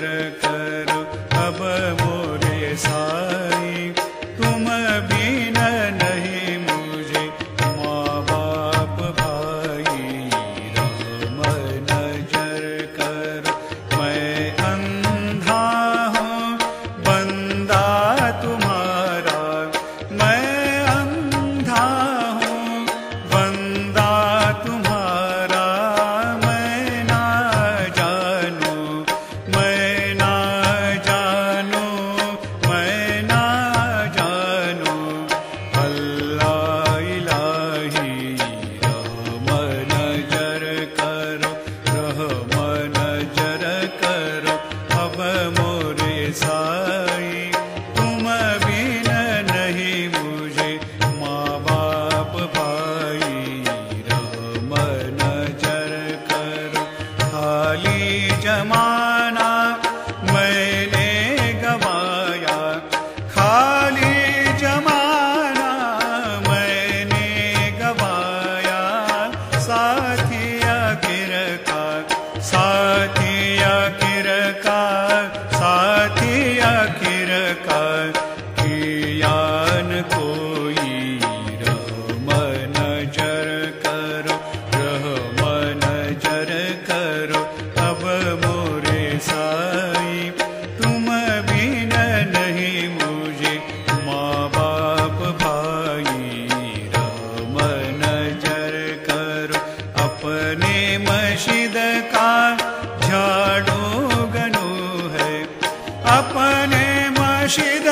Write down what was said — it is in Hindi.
नजर करो अब मोरे साई। तुम बिन नहीं मुझे माँ बाप भाई, रहम नजर करो। मैं अंधा हूँ बंदा तुम्हारा, मैं अंधा हूँ बंदा तुम्हारा। मैं ना जानूं, मैं ना जानूं, मैं ना जानूं। अल्लाह इलाही रहम नजर करो, रहम नजर करो अब मोरे साई। तुम बिन नहीं मुझे माँ बाप भाई, रहम नजर करो। खाली जमाना मैंने गवाया, खाली जमाना मैंने गवाया। साथिया किरका, साथिया किरका, साथिया किरका कियान कोई। रहम नजर करो, रहम नजर करो अब मोरे साई। तुम बिन नहीं मुझे माँ बाप भाई, रहम नजर करो। अपने मस्जिद का झाड़ू गनू है, अपने मस्जिद